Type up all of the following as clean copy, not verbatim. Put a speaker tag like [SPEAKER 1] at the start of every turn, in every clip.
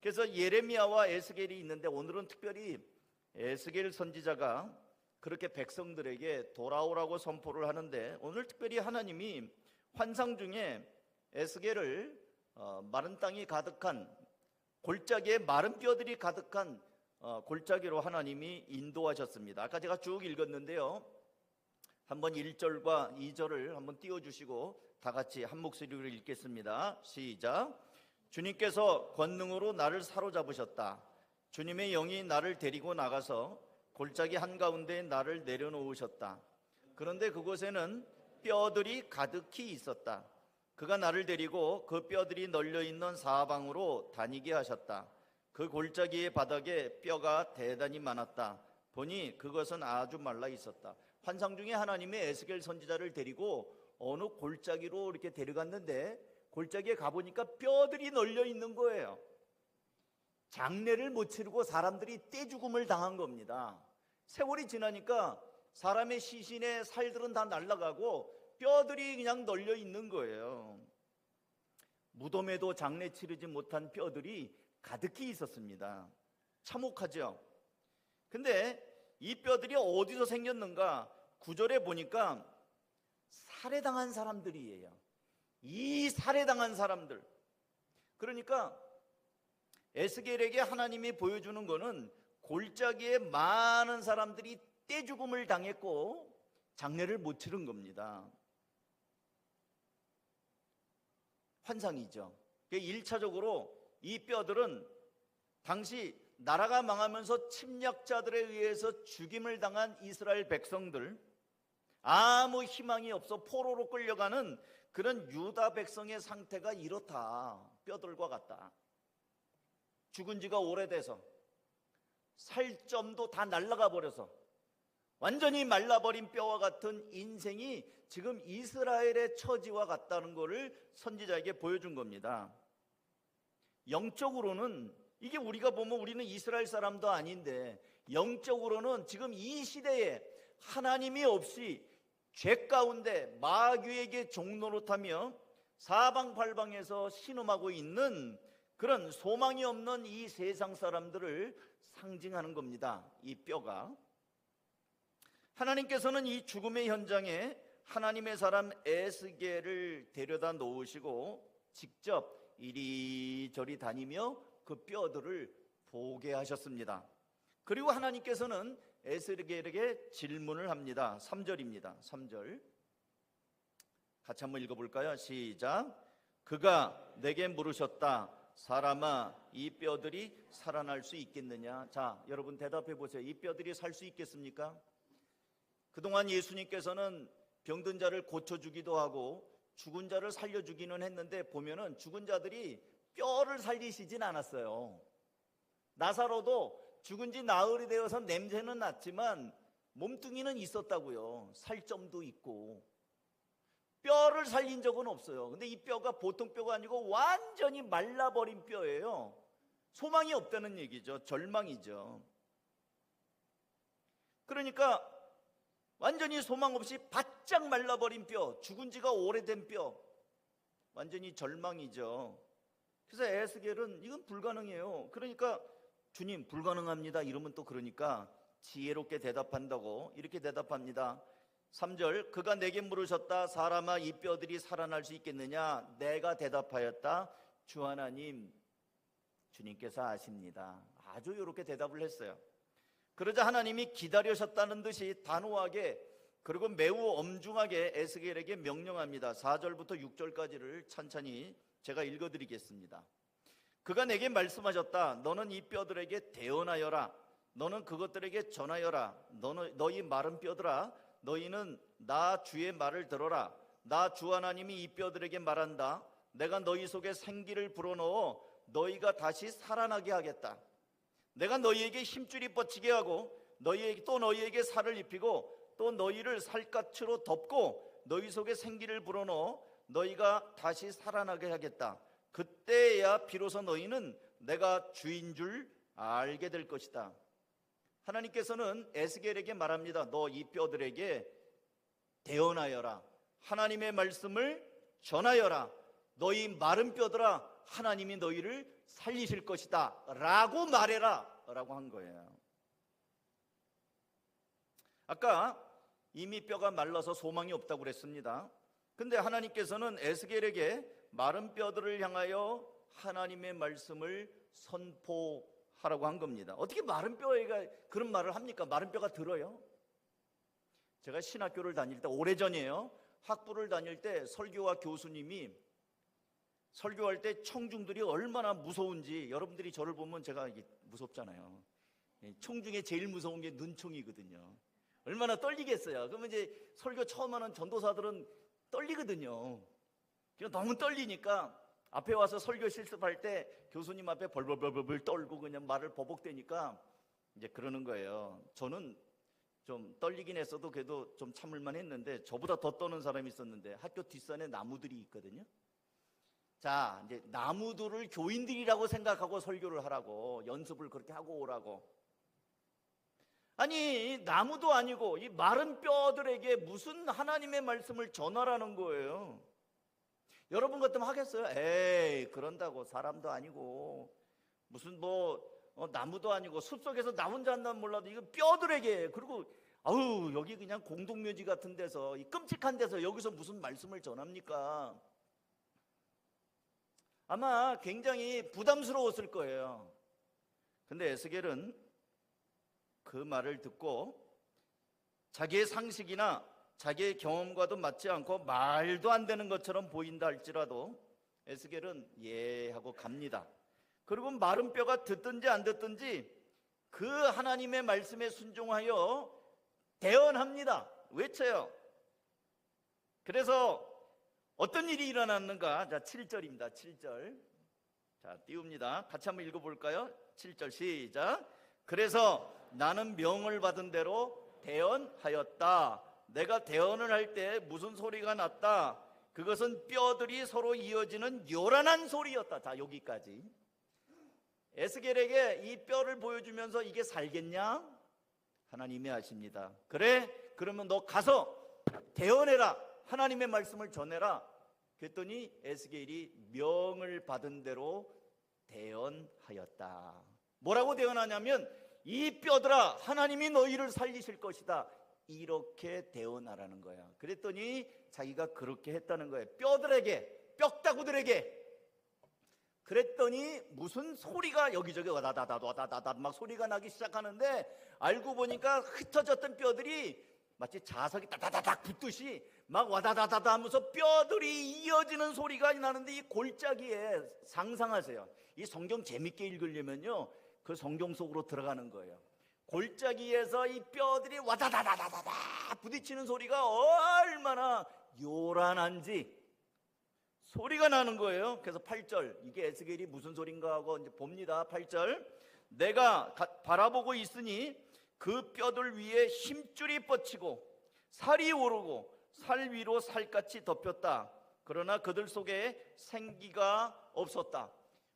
[SPEAKER 1] 그래서 예레미야와 에스겔이 있는데 오늘은 특별히 에스겔 선지자가 그렇게 백성들에게 돌아오라고 선포를 하는데, 오늘 특별히 하나님이 환상 중에 에스겔을 마른 땅이 가득한 골짜기에 마른 뼈들이 가득한 골짜기로 하나님이 인도하셨습니다. 아까 제가 쭉 읽었는데요, 한번 1절과 2절을 한번 띄워주시고 다 같이 한 목소리로 읽겠습니다. 시작. 주님께서 권능으로 나를 사로잡으셨다. 주님의 영이 나를 데리고 나가서 골짜기 한가운데 나를 내려놓으셨다. 그런데 그곳에는 뼈들이 가득히 있었다. 그가 나를 데리고 그 뼈들이 널려있는 사방으로 다니게 하셨다. 그 골짜기의 바닥에 뼈가 대단히 많았다. 보니 그것은 아주 말라 있었다. 환상 중에 하나님이 에스겔 선지자를 데리고 어느 골짜기로 이렇게 데려갔는데, 골짜기에 가보니까 뼈들이 널려있는 거예요. 장례를 못 치르고 사람들이 떼죽음을 당한 겁니다. 세월이 지나니까 사람의 시신의 살들은 다 날아가고 뼈들이 그냥 널려 있는 거예요. 무덤에도 장례 치르지 못한 뼈들이 가득히 있었습니다. 참혹하죠. 근데 이 뼈들이 어디서 생겼는가? 9절에 보니까 살해당한 사람들이에요. 이 살해당한 사람들. 그러니까 에스겔에게 하나님이 보여주는 거는 골짜기에 많은 사람들이 떼죽음을 당했고 장례를 못 치른 겁니다. 환상이죠. 1차적으로 이 뼈들은 당시 나라가 망하면서 침략자들에 의해서 죽임을 당한 이스라엘 백성들, 아무 희망이 없어 포로로 끌려가는 그런 유다 백성의 상태가 이렇다. 뼈들과 같다. 죽은 지가 오래돼서 살점도 다 날아가 버려서 완전히 말라버린 뼈와 같은 인생이 지금 이스라엘의 처지와 같다는 것을 선지자에게 보여준 겁니다. 영적으로는 이게 우리가 보면 우리는 이스라엘 사람도 아닌데, 영적으로는 지금 이 시대에 하나님이 없이 죄 가운데 마귀에게 종노릇하며 사방팔방에서 신음하고 있는 그런 소망이 없는 이 세상 사람들을 상징하는 겁니다. 이 뼈가. 하나님께서는 이 죽음의 현장에 하나님의 사람 에스겔을 데려다 놓으시고 직접 이리저리 다니며 그 뼈들을 보게 하셨습니다. 그리고 하나님께서는 에스겔에게 질문을 합니다. 3절입니다. 3절 같이 한번 읽어볼까요? 시작. 그가 내게 물으셨다. 사람아, 이 뼈들이 살아날 수 있겠느냐? 자, 여러분 대답해 보세요. 이 뼈들이 살 수 있겠습니까? 그동안 예수님께서는 병든 자를 고쳐주기도 하고 죽은 자를 살려주기는 했는데, 보면은 죽은 자들이 뼈를 살리시진 않았어요. 나사로도 죽은 지 나흘이 되어서 냄새는 났지만 몸뚱이는 있었다고요. 살점도 있고. 뼈를 살린 적은 없어요. 근데 이 뼈가 보통 뼈가 아니고 완전히 말라버린 뼈예요. 소망이 없다는 얘기죠. 절망이죠. 그러니까 완전히 소망 없이 바짝 말라버린 뼈, 죽은 지가 오래된 뼈, 완전히 절망이죠. 그래서 에스겔은 이건 불가능해요. 그러니까 주님 불가능합니다 이러면 또 그러니까 지혜롭게 대답한다고 이렇게 대답합니다. 3절 그가 내게 물으셨다. 사람아, 이 뼈들이 살아날 수 있겠느냐? 내가 대답하였다. 주 하나님, 주님께서 아십니다. 아주 이렇게 대답을 했어요. 그러자 하나님이 기다리셨다는 듯이 단호하게 그리고 매우 엄중하게 에스겔에게 명령합니다. 4절부터 6절까지를 천천히 제가 읽어드리겠습니다. 그가 내게 말씀하셨다. 너는 이 뼈들에게 대언하여라. 너는 그것들에게 전하여라. 너희 마른 뼈들아, 너희는 나 주의 말을 들어라. 나 주 하나님이 이 뼈들에게 말한다. 내가 너희 속에 생기를 불어넣어 너희가 다시 살아나게 하겠다. 내가 너희에게 힘줄이 뻗치게 하고 너희에게 살을 입히고 또 너희를 살갗으로 덮고 너희 속에 생기를 불어넣어 너희가 다시 살아나게 하겠다. 그때야 비로소 너희는 내가 주인 줄 알게 될 것이다. 하나님께서는 에스겔에게 말합니다. 너 이 뼈들에게 대언하여라. 하나님의 말씀을 전하여라. 너희 마른 뼈들아, 하나님이 너희를 살리실 것이다 라고 말해라 라고 한 거예요. 아까 이미 뼈가 말라서 소망이 없다고 그랬습니다. 근데 하나님께서는 에스겔에게 마른 뼈들을 향하여 하나님의 말씀을 선포하라고 한 겁니다. 어떻게 마른 뼈가 그런 말을 합니까? 마른 뼈가 들어요? 제가 신학교를 다닐 때, 오래전이에요. 학부를 다닐 때 설교와 교수님이 설교할 때 청중들이 얼마나 무서운지, 여러분들이 저를 보면 제가 무섭잖아요. 총 중에 제일 무서운 게 눈총이거든요. 얼마나 떨리겠어요. 그러면 이제 설교 처음 하는 전도사들은 떨리거든요. 너무 떨리니까 앞에 와서 설교 실습할 때 교수님 앞에 벌벌벌벌 떨고 그냥 말을 버벅대니까 이제 그러는 거예요. 저는 좀 떨리긴 했어도 그래도 좀 참을만 했는데, 저보다 더 떠는 사람이 있었는데, 학교 뒷산에 나무들이 있거든요. 자, 이제 나무들을 교인들이라고 생각하고 설교를 하라고, 연습을 그렇게 하고 오라고. 아니, 나무도 아니고 이 마른 뼈들에게 무슨 하나님의 말씀을 전하라는 거예요. 여러분 같으면 하겠어요? 에이, 그런다고. 사람도 아니고 무슨 나무도 아니고 숲속에서 나 혼자 한다면 몰라도 이거 뼈들에게, 그리고 아우 여기 그냥 공동묘지 같은 데서, 이 끔찍한 데서 여기서 무슨 말씀을 전합니까? 아마 굉장히 부담스러웠을 거예요. 근데 에스겔은 그 말을 듣고 자기의 상식이나 자기의 경험과도 맞지 않고 말도 안 되는 것처럼 보인다 할지라도 에스겔은 예 하고 갑니다. 그리고 마른 뼈가 듣든지 안 듣든지 그 하나님의 말씀에 순종하여 대언합니다. 외쳐요. 그래서 어떤 일이 일어났는가? 자, 7절입니다. 7절. 자, 띄웁니다. 같이 한번 읽어볼까요? 7절 시작. 그래서 나는 명을 받은 대로 대언하였다. 내가 대언을 할 때 무슨 소리가 났다? 그것은 뼈들이 서로 이어지는 요란한 소리였다. 자, 여기까지. 에스겔에게 이 뼈를 보여주면서 이게 살겠냐? 하나님이 아십니다. 그래? 그러면 너 가서 대언해라. 하나님의 말씀을 전해라. 그랬더니 에스겔이 명을 받은 대로 대언하였다. 뭐라고 대언하냐면 이 뼈들아, 하나님이 너희를 살리실 것이다. 이렇게 대언하라는 거야. 그랬더니 자기가 그렇게 했다는 거예요. 뼈들에게, 뼈다구들에게. 그랬더니 무슨 소리가 여기저기 와다다다다다다 막 소리가 나기 시작하는데, 알고 보니까 흩어졌던 뼈들이 마치 자석이 따다다닥 붙듯이 막 와다다다다 하면서 뼈들이 이어지는 소리가 나는데, 이 골짜기에 상상하세요. 이 성경 재밌게 읽으려면요, 그 성경 속으로 들어가는 거예요. 골짜기에서 이 뼈들이 와다다다다다다 부딪히는 소리가 얼마나 요란한지 소리가 나는 거예요. 그래서 8절, 이게 에스겔이 무슨 소린가 하고 이제 봅니다. 8절, 내가 바라보고 있으니 그 뼈들 위에 힘줄이 뻗치고 살이 오르고 살 위로 살같이 덮였다. 그러나 그들 속에 생기가 없었다.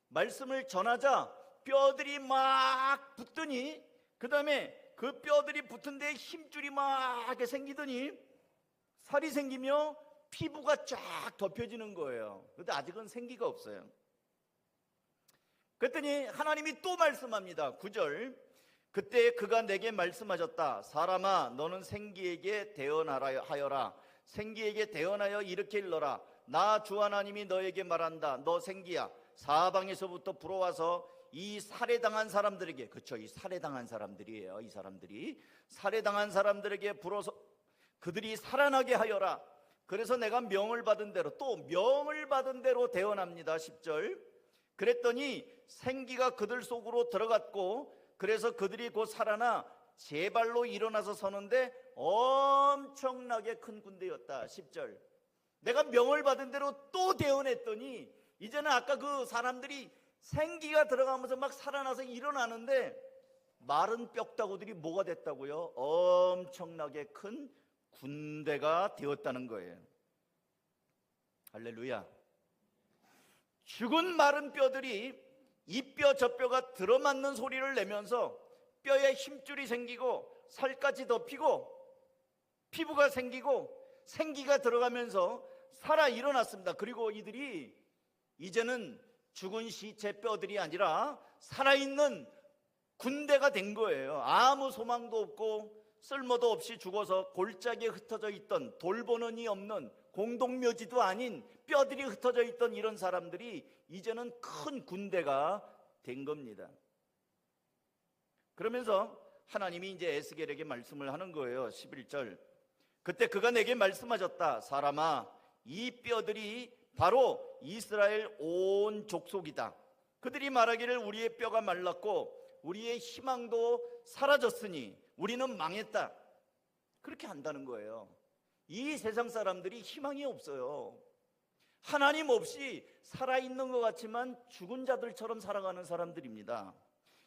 [SPEAKER 1] 말씀을 전하자 뼈들이 막 붙더니, 그 다음에 그 뼈들이 붙은 데에 힘줄이 막 이렇게 생기더니 살이 생기며 피부가 쫙 덮여지는 거예요. 그런데 아직은 생기가 없어요. 그랬더니 하나님이 또 말씀합니다. 9절, 그때 그가 내게 말씀하셨다. 사람아, 너는 생기에게 대언하여라. 생기에게 대언하여 이렇게 일러라. 나 주 하나님이 너에게 말한다. 너 생기야, 사방에서부터 불어와서 이 살해당한 사람들에게, 그렇죠, 이 살해당한 사람들이에요. 이 사람들이 살해당한 사람들에게 불어서 그들이 살아나게 하여라. 그래서 내가 명을 받은 대로, 또 명을 받은 대로 대언합니다. 10절, 그랬더니 생기가 그들 속으로 들어갔고, 그래서 그들이 곧 살아나 제 발로 일어나서 서는데 엄청나게 큰 군대였다. 10절, 내가 명을 받은 대로 또 대언했더니 이제는 아까 그 사람들이 생기가 들어가면서 막 살아나서 일어나는데 마른 뼈다구들이 뭐가 됐다고요? 엄청나게 큰 군대가 되었다는 거예요. 할렐루야. 죽은 마른 뼈들이 이 뼈 저 뼈가 들어맞는 소리를 내면서 뼈에 힘줄이 생기고 살까지 덮이고 피부가 생기고 생기가 들어가면서 살아 일어났습니다. 그리고 이들이 이제는 죽은 시체 뼈들이 아니라 살아있는 군대가 된 거예요. 아무 소망도 없고 쓸모도 없이 죽어서 골짜기에 흩어져 있던, 돌보는이 없는, 공동묘지도 아닌 뼈들이 흩어져 있던 이런 사람들이 이제는 큰 군대가 된 겁니다. 그러면서 하나님이 이제 에스겔에게 말씀을 하는 거예요. 11절. 그때 그가 내게 말씀하셨다. 사람아, 이 뼈들이 바로 이스라엘 온 족속이다. 그들이 말하기를 우리의 뼈가 말랐고 우리의 희망도 사라졌으니 우리는 망했다. 그렇게 한다는 거예요. 이 세상 사람들이 희망이 없어요. 하나님 없이 살아있는 것 같지만 죽은 자들처럼 살아가는 사람들입니다.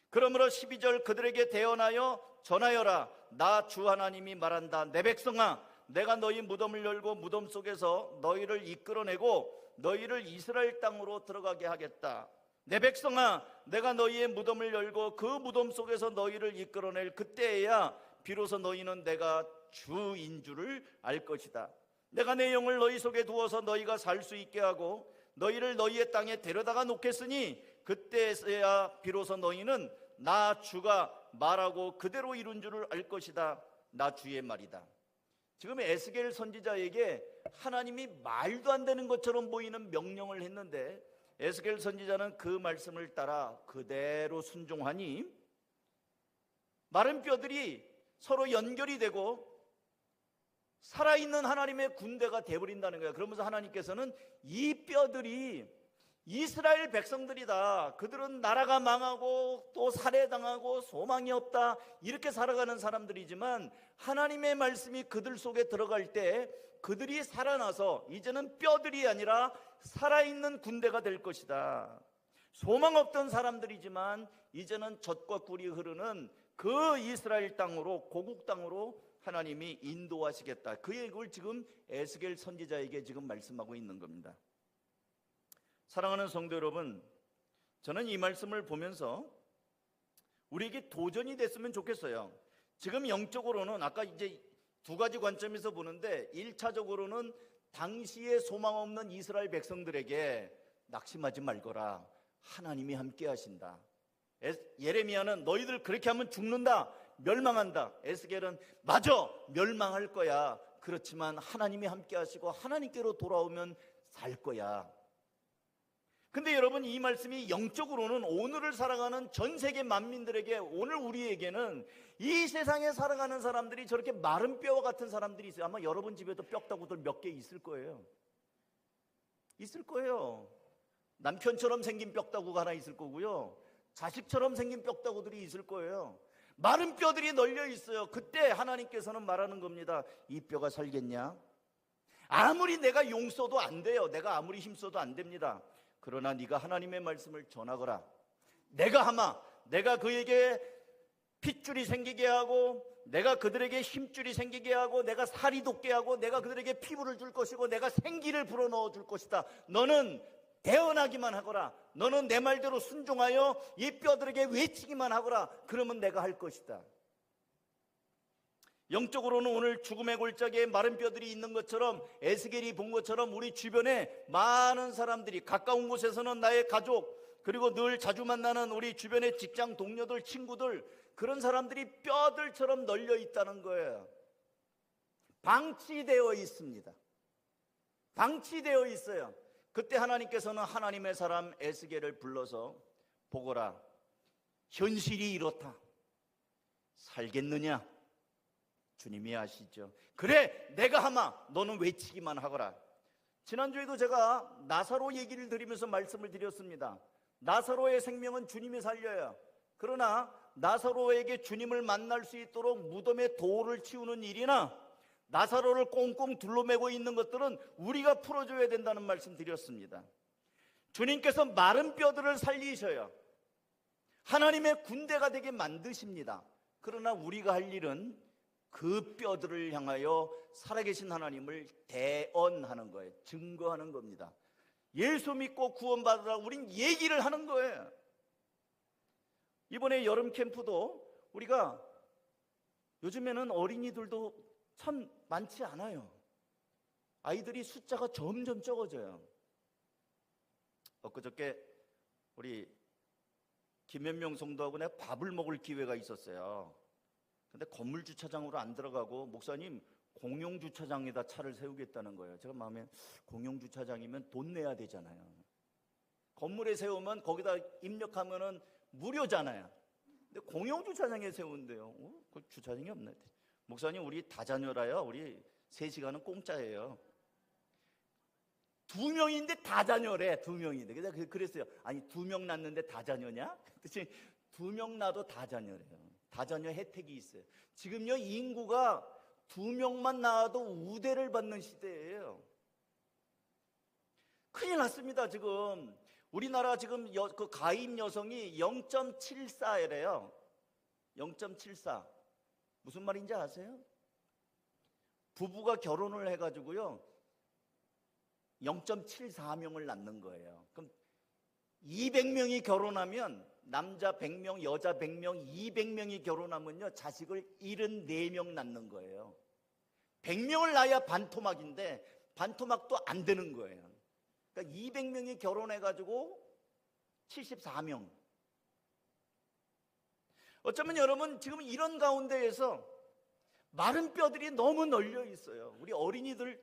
[SPEAKER 1] 그러므로 12절 그들에게 대언하여 전하여라. 나 주 하나님이 말한다. 내 백성아, 내가 너희 무덤을 열고 무덤 속에서 너희를 이끌어내고 너희를 이스라엘 땅으로 들어가게 하겠다. 내 백성아, 내가 너희의 무덤을 열고 그 무덤 속에서 너희를 이끌어낼 그때에야 비로소 너희는 내가 주인 줄을 알 것이다. 내가 내 영을 너희 속에 두어서 너희가 살 수 있게 하고 너희를 너희의 땅에 데려다가 놓겠으니 그때에야 비로소 너희는 나 주가 말하고 그대로 이룬 줄을 알 것이다. 나 주의 말이다. 지금 에스겔 선지자에게 하나님이 말도 안 되는 것처럼 보이는 명령을 했는데 에스겔 선지자는 그 말씀을 따라 그대로 순종하니 마른 뼈들이 서로 연결이 되고 살아있는 하나님의 군대가 되어버린다는 거예요. 그러면서 하나님께서는 이 뼈들이 이스라엘 백성들이다. 그들은 나라가 망하고 또 살해당하고 소망이 없다. 이렇게 살아가는 사람들이지만 하나님의 말씀이 그들 속에 들어갈 때 그들이 살아나서 이제는 뼈들이 아니라 살아있는 군대가 될 것이다. 소망 없던 사람들이지만 이제는 젖과 꿀이 흐르는 그 이스라엘 땅으로, 고국 땅으로 하나님이 인도하시겠다. 그 얘기를 지금 에스겔 선지자에게 지금 말씀하고 있는 겁니다. 사랑하는 성도 여러분, 저는 이 말씀을 보면서 우리에게 도전이 됐으면 좋겠어요. 지금 영적으로는 아까 이제 두 가지 관점에서 보는데 1차적으로는 당시에 소망 없는 이스라엘 백성들에게 낙심하지 말거라. 하나님이 함께 하신다. 예레미야는 너희들 그렇게 하면 죽는다. 멸망한다. 에스겔은 맞아. 멸망할 거야. 그렇지만 하나님이 함께 하시고 하나님께로 돌아오면 살 거야. 근데 여러분, 이 말씀이 영적으로는 오늘을 살아가는 전 세계 만민들에게, 오늘 우리에게는 이 세상에 살아가는 사람들이 저렇게 마른 뼈와 같은 사람들이 있어요. 아마 여러분 집에도 뼈다구들 몇 개 있을 거예요. 있을 거예요. 남편처럼 생긴 뼈다구가 하나 있을 거고요. 자식처럼 생긴 뼈다구들이 있을 거예요. 마른 뼈들이 널려 있어요. 그때 하나님께서는 말하는 겁니다. 이 뼈가 살겠냐? 아무리 내가 용 써도 안 돼요. 내가 아무리 힘 써도 안 됩니다. 그러나 네가 하나님의 말씀을 전하거라. 내가 그에게 핏줄이 생기게 하고, 내가 그들에게 힘줄이 생기게 하고, 내가 살이 돋게 하고, 내가 그들에게 피부를 줄 것이고, 내가 생기를 불어넣어 줄 것이다. 너는 대언하기만 하거라. 너는 내 말대로 순종하여 이 뼈들에게 외치기만 하거라. 그러면 내가 할 것이다. 영적으로는 오늘 죽음의 골짜기에 마른 뼈들이 있는 것처럼, 에스겔이 본 것처럼 우리 주변에 많은 사람들이, 가까운 곳에서는 나의 가족, 그리고 늘 자주 만나는 우리 주변의 직장 동료들, 친구들, 그런 사람들이 뼈들처럼 널려 있다는 거예요. 방치되어 있습니다. 방치되어 있어요. 그때 하나님께서는 하나님의 사람 에스겔을 불러서 보거라. 현실이 이렇다. 살겠느냐? 주님이 아시죠. 그래, 내가 하마. 너는 외치기만 하거라. 지난주에도 제가 나사로 얘기를 드리면서 말씀을 드렸습니다. 나사로의 생명은 주님이 살려요. 그러나 나사로에게 주님을 만날 수 있도록 무덤에 돌을 치우는 일이나 나사로를 꽁꽁 둘러매고 있는 것들은 우리가 풀어줘야 된다는 말씀 드렸습니다. 주님께서 마른 뼈들을 살리셔요. 하나님의 군대가 되게 만드십니다. 그러나 우리가 할 일은 그 뼈들을 향하여 살아계신 하나님을 대언하는 거예요. 증거하는 겁니다. 예수 믿고 구원받으라 우린 얘기를 하는 거예요. 이번에 여름 캠프도 우리가, 요즘에는 어린이들도 참 많지 않아요. 아이들이 숫자가 점점 적어져요. 엊그저께 우리 김현명 성도하고 내가 밥을 먹을 기회가 있었어요. 근데 건물 주차장으로 안 들어가고 목사님 공용 주차장에다 차를 세우겠다는 거예요. 제가 마음에 공용 주차장이면 돈 내야 되잖아요. 건물에 세우면 거기다 입력하면은 무료잖아요. 근데 공용 주차장에 세운대요. 그 주차장이 없네. 목사님 우리 다자녀라요. 우리 3시간은 공짜예요. 2명인데 다자녀래. 2명인데. 그랬어요. 아니 2명 낳는데 다자녀냐? 그랬더니 2명 낳아도 다자녀래요. 다자녀 혜택이 있어요. 지금요 인구가 2명만 낳아도 우대를 받는 시대예요. 큰일 났습니다. 지금 우리나라 지금 그 가임 여성이 0.74래요. 0.74. 무슨 말인지 아세요? 부부가 결혼을 해가지고요 0.74명을 낳는 거예요. 그럼 200명이 결혼하면 남자 100명, 여자 100명, 200명이 결혼하면요 자식을 74명 낳는 거예요. 100명을 낳아야 반토막인데 반토막도 안 되는 거예요. 그러니까 200명이 결혼해가지고 74명. 어쩌면 여러분 지금 이런 가운데에서 마른 뼈들이 너무 널려 있어요. 우리 어린이들,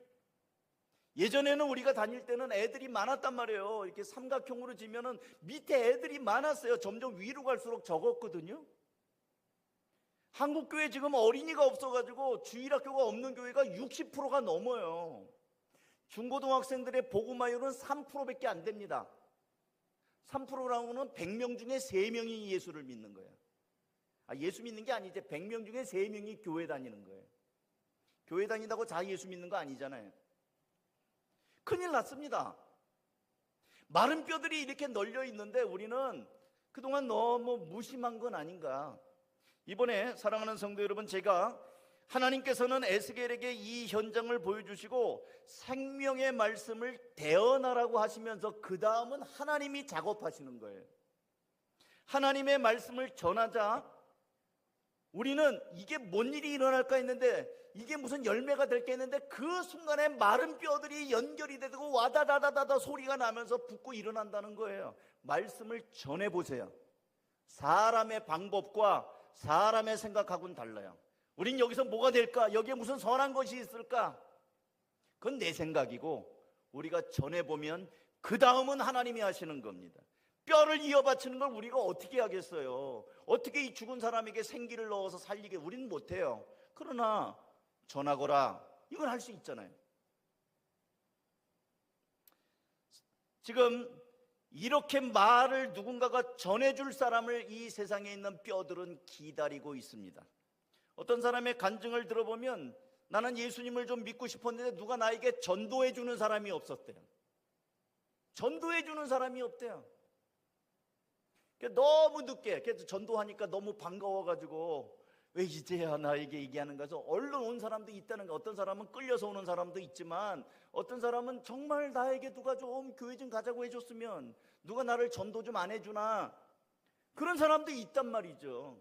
[SPEAKER 1] 예전에는 우리가 다닐 때는 애들이 많았단 말이에요. 이렇게 삼각형으로 지면은 밑에 애들이 많았어요. 점점 위로 갈수록 적었거든요. 한국교회 지금 어린이가 없어가지고 주일학교가 없는 교회가 60%가 넘어요. 중고등학생들의 복음화율은 3%밖에 안 됩니다. 3%라고는 100명 중에 3명이 예수를 믿는 거예요. 예수 믿는 게 아니지. 100명 중에 3명이 교회 다니는 거예요. 교회 다닌다고 다 예수 믿는 거 아니잖아요. 큰일 났습니다. 마른 뼈들이 이렇게 널려 있는데 우리는 그동안 너무 무심한 건 아닌가. 이번에 사랑하는 성도 여러분, 제가 하나님께서는 에스겔에게 이 현장을 보여주시고 생명의 말씀을 대언하라고 하시면서 그 다음은 하나님이 작업하시는 거예요. 하나님의 말씀을 전하자 우리는 이게 뭔 일이 일어날까 했는데 이게 무슨 열매가 될 게 있는데 그 순간에 마른 뼈들이 연결이 되고 와다다다다다 소리가 나면서 붙고 일어난다는 거예요. 말씀을 전해보세요. 사람의 방법과 사람의 생각하고는 달라요. 우린 여기서 뭐가 될까? 여기에 무슨 선한 것이 있을까? 그건 내 생각이고 우리가 전해보면 그 다음은 하나님이 하시는 겁니다. 뼈를 이어받치는 걸 우리가 어떻게 하겠어요? 어떻게 이 죽은 사람에게 생기를 넣어서 살리게 우리는 못해요. 그러나 전하거라 이건 할 수 있잖아요. 지금 이렇게 말을 누군가가 전해줄 사람을 이 세상에 있는 뼈들은 기다리고 있습니다. 어떤 사람의 간증을 들어보면 나는 예수님을 좀 믿고 싶었는데 누가 나에게 전도해 주는 사람이 없었대요. 전도해 주는 사람이 없대요. 너무 늦게, 그래서 전도하니까 너무 반가워가지고 왜 이제야 나에게 얘기하는 거죠? 얼른 온 사람도 있다는 거. 어떤 사람은 끌려서 오는 사람도 있지만 어떤 사람은 정말 나에게 누가 좀 교회 좀 가자고 해줬으면, 누가 나를 전도 좀 안 해주나, 그런 사람도 있단 말이죠.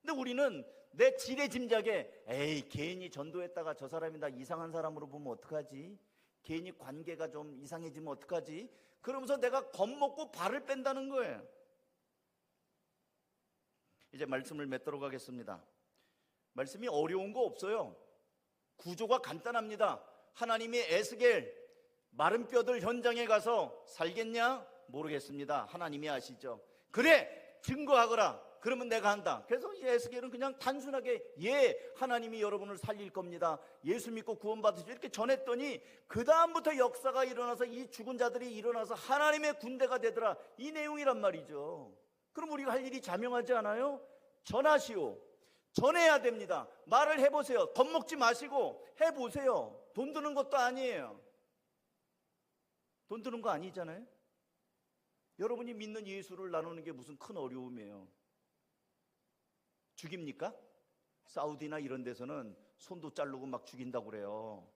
[SPEAKER 1] 근데 우리는 내 지레짐작에 에이 괜히 전도했다가 저 사람이 나 이상한 사람으로 보면 어떡하지? 괜히 관계가 좀 이상해지면 어떡하지? 그러면서 내가 겁먹고 발을 뺀다는 거예요. 이제 말씀을 맺도록 하겠습니다. 말씀이 어려운 거 없어요. 구조가 간단합니다. 하나님이 에스겔 마른 뼈들 현장에 가서 살겠냐? 모르겠습니다. 하나님이 아시죠. 그래 증거하거라. 그러면 내가 한다. 그래서 이 에스겔은 그냥 단순하게 예 하나님이 여러분을 살릴 겁니다. 예수 믿고 구원받으시죠. 이렇게 전했더니 그 다음부터 역사가 일어나서 이 죽은 자들이 일어나서 하나님의 군대가 되더라. 이 내용이란 말이죠. 그럼 우리가 할 일이 자명하지 않아요? 전하시오. 전해야 됩니다. 말을 해보세요. 겁먹지 마시고 해보세요. 돈 드는 것도 아니에요. 돈 드는 거 아니잖아요. 여러분이 믿는 예수를 나누는 게 무슨 큰 어려움이에요. 죽입니까? 사우디나 이런 데서는 손도 자르고 막 죽인다고 그래요.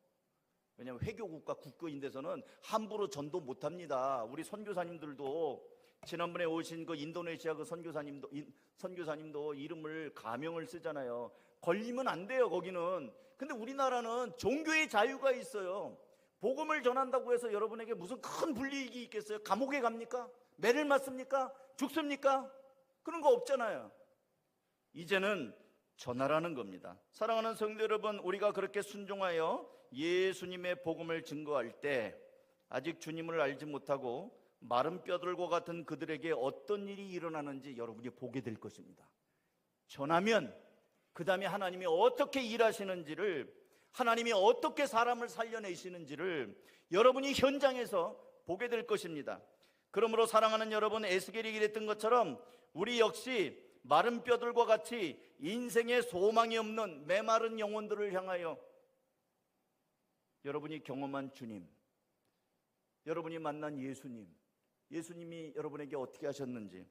[SPEAKER 1] 왜냐하면 회교국가 국교인 데서는 함부로 전도 못합니다. 우리 선교사님들도 지난번에 오신 그 인도네시아 그 선교사님도 이름을 가명을 쓰잖아요. 걸리면 안 돼요 거기는. 근데 우리나라는 종교의 자유가 있어요. 복음을 전한다고 해서 여러분에게 무슨 큰 불이익이 있겠어요? 감옥에 갑니까? 매를 맞습니까? 죽습니까? 그런 거 없잖아요. 이제는 전하라는 겁니다. 사랑하는 성도 여러분, 우리가 그렇게 순종하여 예수님의 복음을 증거할 때 아직 주님을 알지 못하고 마른 뼈들과 같은 그들에게 어떤 일이 일어나는지 여러분이 보게 될 것입니다. 전하면 그 다음에 하나님이 어떻게 일하시는지를, 하나님이 어떻게 사람을 살려내시는지를 여러분이 현장에서 보게 될 것입니다. 그러므로 사랑하는 여러분, 에스겔이 이랬던 것처럼 우리 역시 마른 뼈들과 같이 인생에 소망이 없는 메마른 영혼들을 향하여 여러분이 경험한 주님, 여러분이 만난 예수님이 여러분에게 어떻게 하셨는지,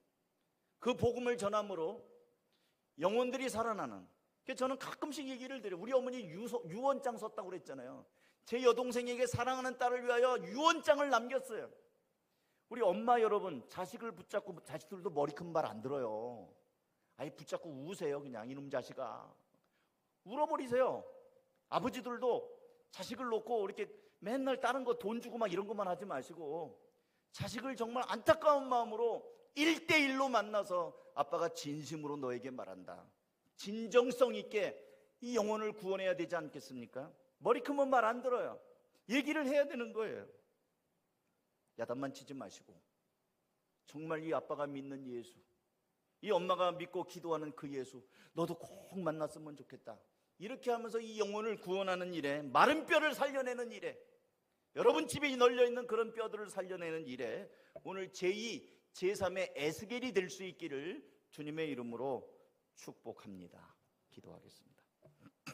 [SPEAKER 1] 그 복음을 전함으로 영혼들이 살아나는. 저는 가끔씩 얘기를 드려요. 우리 어머니 유언장 썼다고 그랬잖아요. 제 여동생에게 사랑하는 딸을 위하여 유언장을 남겼어요. 우리 엄마 여러분, 자식을 붙잡고, 자식들도 머리 큰 말 안 들어요. 아예 붙잡고 우세요. 그냥 이놈 자식아, 울어버리세요. 아버지들도 자식을 놓고 이렇게 맨날 다른 거 돈 주고 막 이런 것만 하지 마시고 자식을 정말 안타까운 마음으로 1대1로 만나서 아빠가 진심으로 너에게 말한다, 진정성 있게 이 영혼을 구원해야 되지 않겠습니까? 머리 크면 말 안 들어요. 얘기를 해야 되는 거예요. 야단만 치지 마시고 정말 이 아빠가 믿는 예수, 이 엄마가 믿고 기도하는 그 예수, 너도 꼭 만났으면 좋겠다. 이렇게 하면서 이 영혼을 구원하는 일에, 마른 뼈를 살려내는 일에, 여러분 집에 널려있는 그런 뼈들을 살려내는 일에 오늘 제2, 제3의 에스겔이 될 수 있기를 주님의 이름으로 축복합니다. 기도하겠습니다.